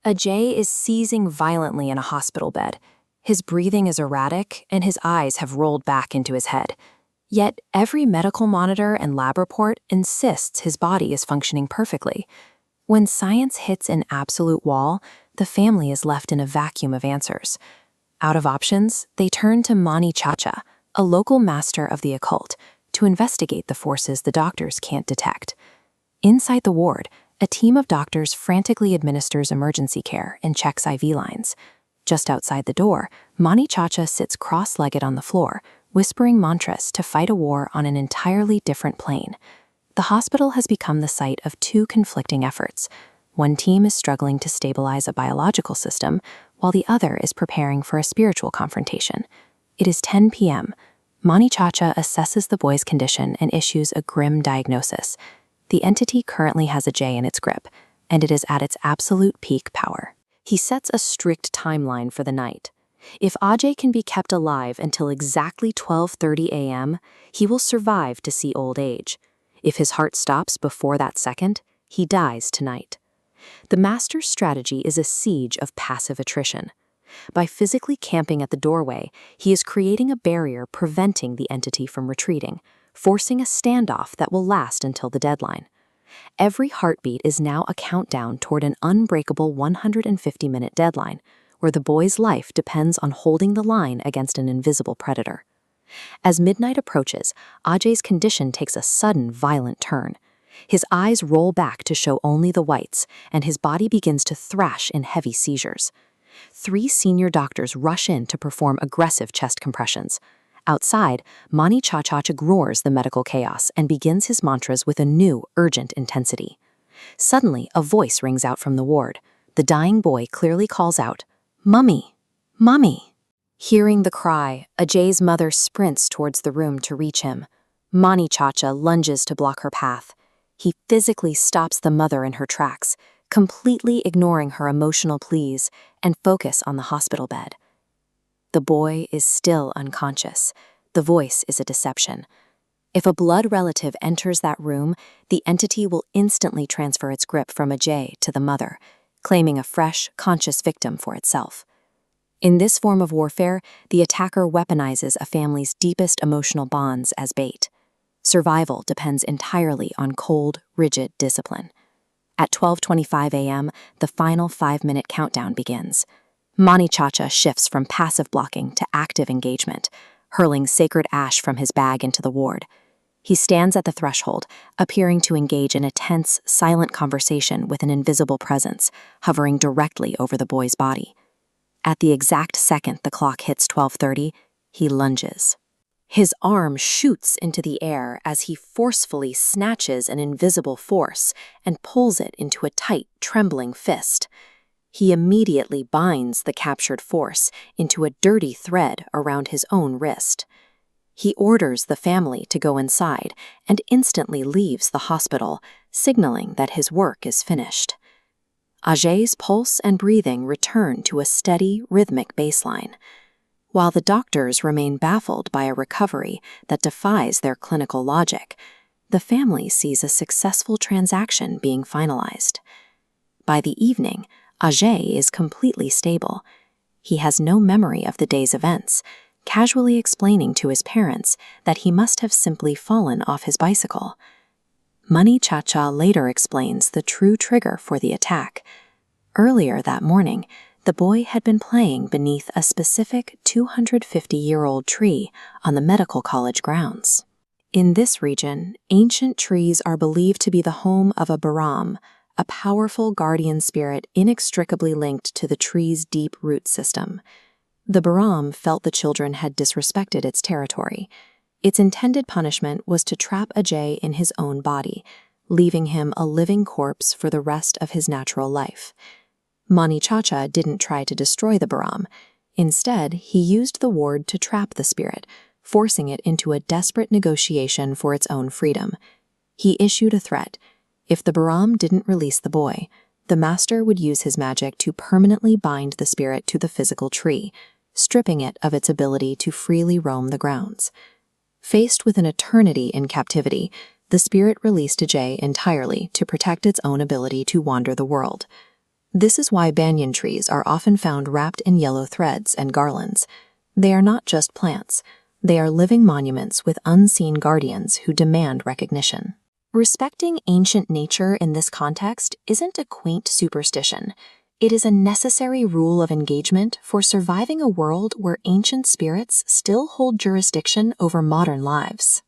Ajay is seizing violently in a hospital bed. His breathing is erratic, and his eyes have rolled back into his head. Yet every medical monitor and lab report insists his body is functioning perfectly. When science hits an absolute wall, the family is left in a vacuum of answers. Out of options, they turn to Mani Chacha, a local master of the occult, to investigate the forces the doctors can't detect. Inside the ward, a team of doctors frantically administers emergency care and checks IV lines. Just outside the door, Mani Chacha sits cross-legged on the floor, whispering mantras to fight a war on an entirely different plane. The hospital has become the site of two conflicting efforts. One team is struggling to stabilize a biological system, while the other is preparing for a spiritual confrontation. It is 10 p.m. Mani Chacha assesses the boy's condition and issues a grim diagnosis. The entity currently has Ajay in its grip, and it is at its absolute peak power. He sets a strict timeline for the night. If Ajay can be kept alive until exactly 12:30 a.m., he will survive to see old age. If his heart stops before that second, he dies tonight. The master's strategy is a siege of passive attrition. By physically camping at the doorway, he is creating a barrier preventing the entity from retreating, forcing a standoff that will last until the deadline. Every heartbeat is now a countdown toward an unbreakable 150-minute deadline, where the boy's life depends on holding the line against an invisible predator. As midnight approaches, Ajay's condition takes a sudden, violent turn. His eyes roll back to show only the whites, and his body begins to thrash in heavy seizures. 3 senior doctors rush in to perform aggressive chest compressions. Outside, Mani Chacha roars the medical chaos and begins his mantras with a new, urgent intensity. Suddenly, a voice rings out from the ward. The dying boy clearly calls out, "Mummy! Mummy!" Hearing the cry, Ajay's mother sprints towards the room to reach him. Mani Chacha lunges to block her path. He physically stops the mother in her tracks, completely ignoring her emotional pleas, and focus on the hospital bed. The boy is still unconscious. The voice is a deception. If a blood relative enters that room, the entity will instantly transfer its grip from Ajay to the mother, claiming a fresh, conscious victim for itself. In this form of warfare, the attacker weaponizes a family's deepest emotional bonds as bait. Survival depends entirely on cold, rigid discipline. At 12:25 a.m., the final 5-minute countdown begins. Mani Chacha shifts from passive blocking to active engagement, hurling sacred ash from his bag into the ward. He stands at the threshold, appearing to engage in a tense, silent conversation with an invisible presence, hovering directly over the boy's body. At the exact second the clock hits 12:30, he lunges. His arm shoots into the air as he forcefully snatches an invisible force and pulls it into a tight, trembling fist. He immediately binds the captured force into a dirty thread around his own wrist. He orders the family to go inside and instantly leaves the hospital, signaling that his work is finished. Ajay's pulse and breathing return to a steady, rhythmic baseline. While the doctors remain baffled by a recovery that defies their clinical logic, the family sees a successful transaction being finalized. By the evening, Ajay is completely stable. He has no memory of the day's events, casually explaining to his parents that he must have simply fallen off his bicycle. Mani Chacha later explains the true trigger for the attack. Earlier that morning, the boy had been playing beneath a specific 250-year-old tree on the medical college grounds. In this region, ancient trees are believed to be the home of a Baram, a powerful guardian spirit inextricably linked to the tree's deep root system. The Baram felt the children had disrespected its territory. Its intended punishment was to trap Ajay in his own body, leaving him a living corpse for the rest of his natural life. Mani Chacha didn't try to destroy the Baram. Instead, he used the ward to trap the spirit, forcing it into a desperate negotiation for its own freedom. He issued a threat. If the Baram didn't release the boy, the master would use his magic to permanently bind the spirit to the physical tree, stripping it of its ability to freely roam the grounds. Faced with an eternity in captivity, the spirit released Ajay entirely to protect its own ability to wander the world. This is why banyan trees are often found wrapped in yellow threads and garlands. They are not just plants. They are living monuments with unseen guardians who demand recognition. Respecting ancient nature in this context isn't a quaint superstition. It is a necessary rule of engagement for surviving a world where ancient spirits still hold jurisdiction over modern lives.